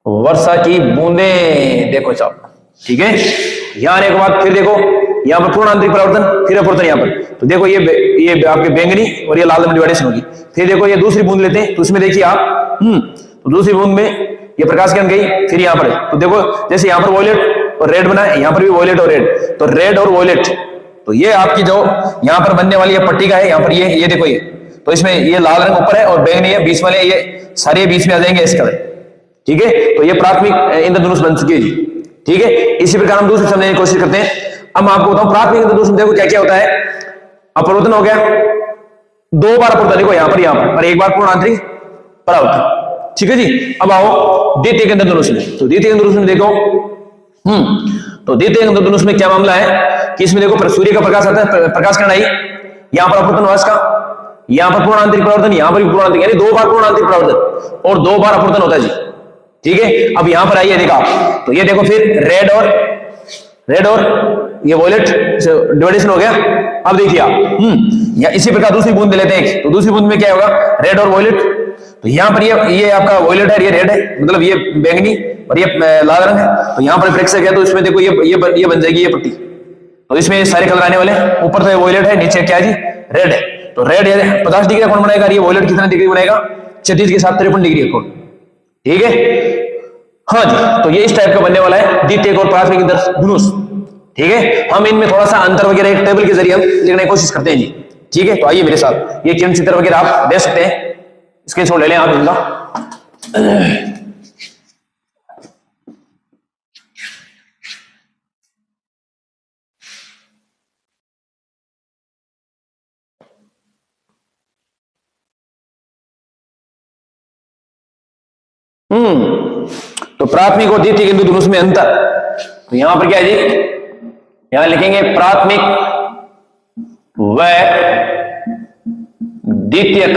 वर्षा की बूंदे, देखो साहब। ठीक है, यहाँ आने के बाद फिर देखो यहाँ पर पूर्ण आंतरिक परावर्तन, फिर अपवर्तन यहाँ पर। तो देखो ये आपके बैंगनी और ये लाल रंग डिवाइडेशन होगी। फिर देखो ये दूसरी बूंद लेते हैं, तो इसमें देखिए आप, तो दूसरी बूंद में ये प्रकाश किरण गई, फिर यहाँ पर है। तो देखो जैसे यहाँ पर वॉयलेट और रेड बना है, यहाँ पर भी वॉयलेट और रेड, तो रेड और वॉयलेट। तो ये आपकी जो यहाँ पर बनने वाली ये पट्टी का है, यहाँ पर ये देखो ये, तो इसमें ये लाल रंग ऊपर है और बैंगनी है बीच वाले, ये सारे बीच में आ जाएंगे इस कलर। ठीक है, तो ये प्राथमिक इंद्रधनुष बन चुकी है जी। ठीक है, इसी प्रकार हम दूसरे समझने की कोशिश करते हैं। अब मैं आपको बताऊं प्राथमिक इंद्रधनुष में देखो क्या क्या होता है। अपवर्तन हो गया, दो बार अपवर्तन, देखो यहाँ पर, और एक बार पूर्ण आंतरिक परावर्तन। ठीक है जी, अब आओ द्वितीयक इंद्रधनुष में। तो द्वितीयक इंद्रधनुष में देखो, तो द्वितीयक इंद्रधनुष में क्या मामला है कि इसमें देखो सूर्य का प्रकाश आता है, प्रकाश किरण आई, यहाँ पर अपवर्तन हुआ इसका, यहाँ पर पूर्ण आंतरिक परावर्तन, यहाँ पर भी पूर्ण आंतरिक, यानी दो बार पूर्ण आंतरिक परावर्तन और दो बार अपवर्तन होता है जी। ठीक है, अब यहां पर आइए देखा, तो ये देखो फिर रेड और ये वॉयलेट डिवाइडेशन हो गया। अब देखिए आप, या इसी प्रकार दूसरी बूंद लेते हैं, तो दूसरी बूंद में क्या होगा, रेड और वॉयलेट। तो यहाँ पर ये आपका वॉयलेट है, ये रेड है, मतलब ये बैंगनी और ये लाल रंग है। तो यहाँ पर प्रेक्षक है, तो इसमें देखो ये बन जाएगी ये पट्टी। तो इसमें सारे कलर आने वाले, ऊपर तो वॉयलेट है, नीचे क्या है जी, रेड है। तो रेड है 50 डिग्री का कोण बनाएगा, ये वॉयलेट कितना डिग्री बनाएगा, 36 के साथ 53 डिग्री का कोण। ठीक है, हाँ जी, तो ये इस टाइप का बनने वाला है द्वितीयक और प्राथमिक इंद्रधनुष। ठीक है, हम इनमें थोड़ा सा अंतर वगैरह एक टेबल के जरिए हम लिखने की कोशिश करते हैं जी। ठीक है, तो आइए मेरे साथ, ये किरण चित्र वगैरह आप दे सकते हैं, स्क्रीनशॉट ले लें आप इनका। तो प्राथमिक और द्वितीयक इंद्रधनुष में अंतर, तो यहां पर क्या है जी, यहां लिखेंगे प्राथमिक व द्वितीयक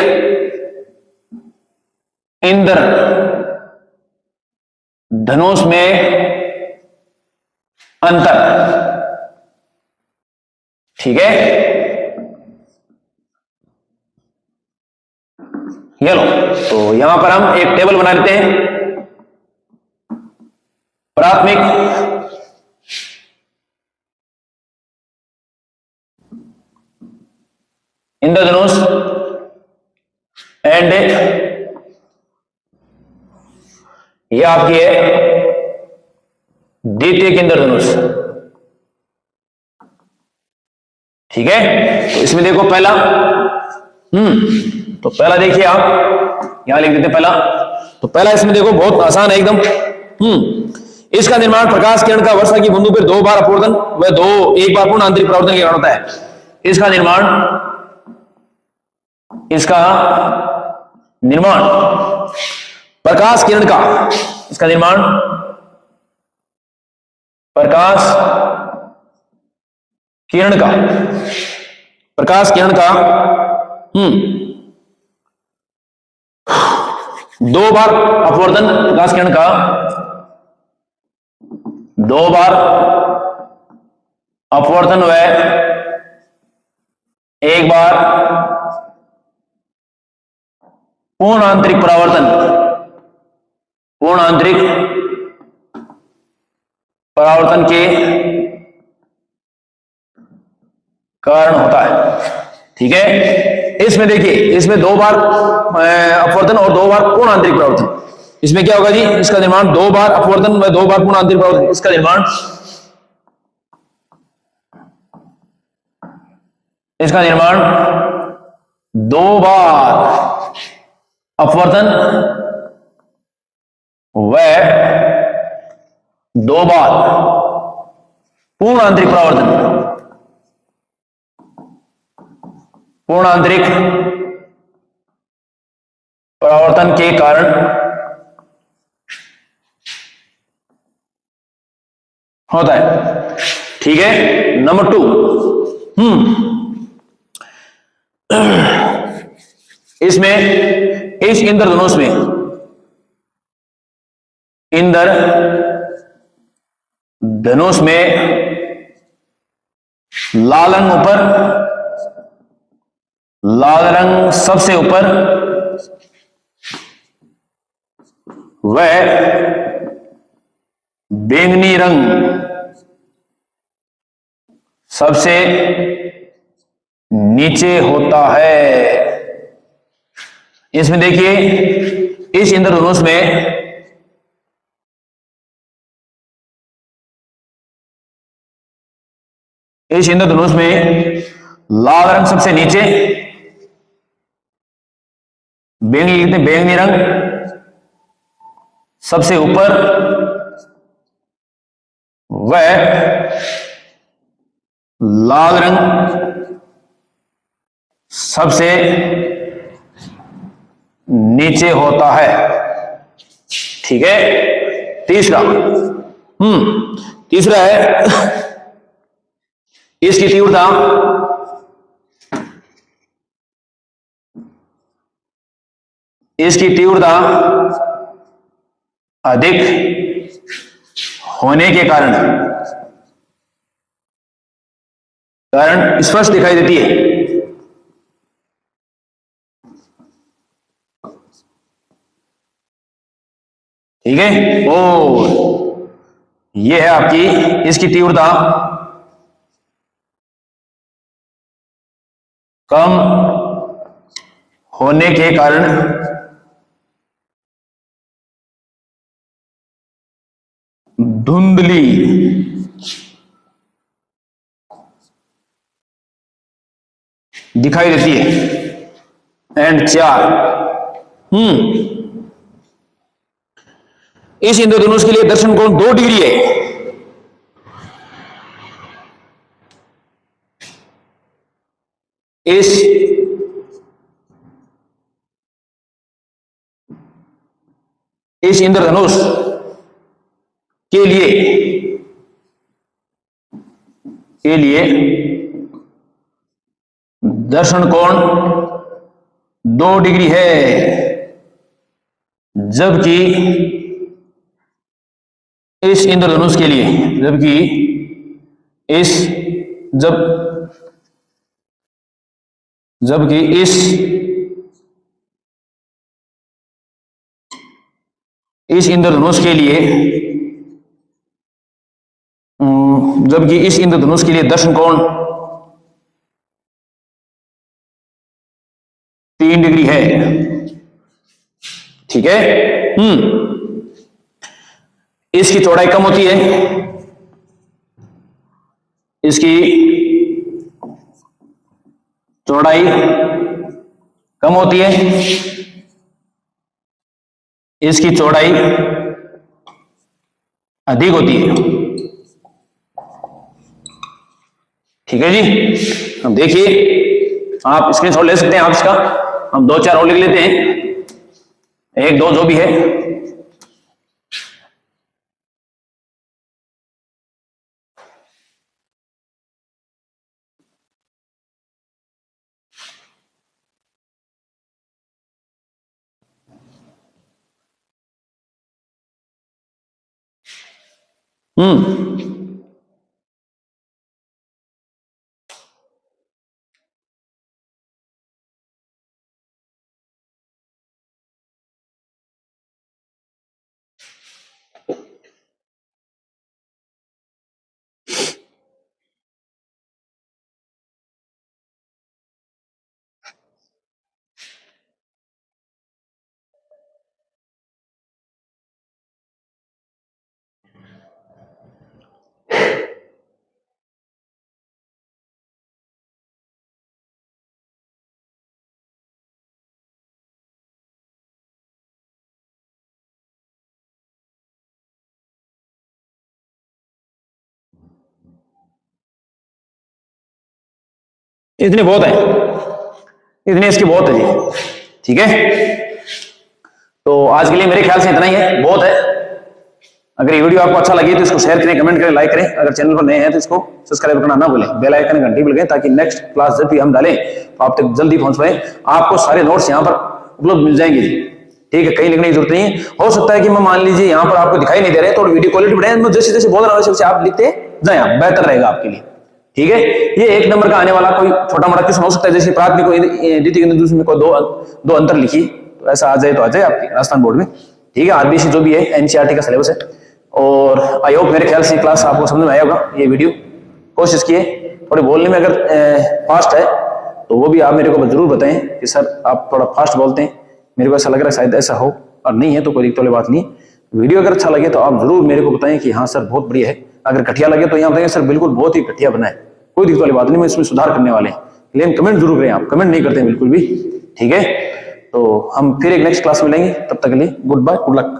इंद्रधनुष में अंतर। ठीक है, ये लो। तो यहां पर हम एक टेबल बना लेते हैं। प्राथमिक इंद्रधनुष एंड ये आपकी है द्वितीयक इंद्रधनुष। ठीक है, तो इसमें देखो पहला, तो पहला देखिए आप यहां लिख देते हैं पहला। तो पहला इसमें देखो बहुत आसान है एकदम। इसका निर्माण प्रकाश किरण का वर्षा की बूंदों पर 2 बार अपवर्तन व एक बार पूर्ण आंतरिक परावर्तन के कारण होता है। इसका निर्माण प्रकाश किरण का, इसका निर्माण प्रकाश किरण का 2 बार अपवर्तन, प्रकाश किरण का 2 बार अपवर्तन व 1 बार पूर्ण आंतरिक परावर्तन के कारण होता है। ठीक है, इसमें देखिए, इसमें 2 बार अपवर्तन और 2 बार पूर्ण आंतरिक परावर्तन। इसमें क्या होगा जी, इसका निर्माण 2 बार अपवर्तन व 2 बार पूर्ण आंतरिक परावर्तन। इसका निर्माण 2 बार अपवर्तन व 2 बार पूर्ण आंतरिक परावर्तन के कारण होता है। ठीक है, नंबर 2, इसमें इस इंद्रधनुष में लाल रंग ऊपर, लाल रंग सबसे ऊपर व बैंगनी रंग सबसे नीचे होता है। इसमें देखिए, इस इंद्रधनुष में लाल रंग सबसे नीचे, बैंगनी रंग सबसे ऊपर व लाल रंग सबसे नीचे होता है। ठीक है, तीसरा है इसकी तीव्रता अधिक होने के कारण स्पष्ट दिखाई देती है। ठीक है, और यह है आपकी इसकी तीव्रता कम होने के कारण धुंधली दिखाई देती है। एंड 4, इस इंद्रधनुष के लिए दर्शन कोण 2 डिग्री है। इस इंद्रधनुष के लिए दर्शन कोण 2 डिग्री है, जबकि इस इंद्रधनुष के लिए जब जबकि इस इंद्रधनुष के लिए दर्शन कोण 3 डिग्री है। ठीक है। इसकी चौड़ाई कम होती है, इसकी चौड़ाई कम होती है, इसकी चौड़ाई अधिक होती है। ठीक है जी। अब देखिए, आप स्क्रीनशॉट ले सकते हैं आप इसका। हम 2-4 और लिख लेते हैं, 1-2 जो भी है। इतने बहुत है, इतने इसकी बहुत है जी। ठीक है। तो आज के लिए मेरे ख्याल से इतना ही है, बहुत है। अगर ये वीडियो आपको अच्छा लगे तो इसको शेयर करें, कमेंट करें, लाइक करें। अगर चैनल पर नए हैं तो इसको सब्सक्राइब करना ना भूलें, बेल आइकन घंटी भी लगाएं ताकि नेक्स्ट क्लास जब भी हम डालें तो आप तक जल्दी पहुंच पाए। आपको सारे नोट्स यहाँ पर उपलब्ध मिल जाएंगे जी। ठीक है, कहीं लिखने की जरूरत नहीं है। हो सकता है कि मैं मान लीजिए यहाँ पर आपको दिखाई नहीं दे रहे, तो वीडियो क्वालिटी बढ़ाएं, जैसे जैसे बोल रहा हूँ वैसे आप लिखते जाए, बेहतर रहेगा आपके लिए। ठीक है। ये 1 नंबर का आने वाला कोई छोटा मोटा क्वेश्चन हो सकता है, जैसे प्राथमिक द्वितीय में कोई दो अंतर लिखी, तो ऐसा आ जाए तो आ जाए आपके राजस्थान बोर्ड में। ठीक है। आरबीसी जो भी है, एनसीईआरटी का सिलेबस है। और आई होप मेरे ख्याल से क्लास आपको समझ में आया होगा। ये वीडियो कोशिश किए, थोड़े बोलने में अगर फास्ट है तो वो भी आप मेरे को जरूर बताएं कि सर आप थोड़ा फास्ट बोलते हैं, मेरे को ऐसा लग रहा है शायद ऐसा हो, और नहीं है तो कोई दिक्कत वाली बात नहीं। वीडियो अगर अच्छा लगे तो आप जरूर मेरे को बताएं कि हाँ सर बहुत बढ़िया है। अगर घटिया लगे तो यहाँ बताएंगे सर बिल्कुल बहुत ही घटिया बना है, कोई दिक्कत वाली बात नहीं, मैं इसमें सुधार करने वाले हैं। लेकिन कमेंट जरूर करें, आप कमेंट नहीं करते बिल्कुल भी। ठीक है। तो हम फिर एक नेक्स्ट क्लास में मिलेंगे, तब तक के लिए गुड बाय, गुड लक।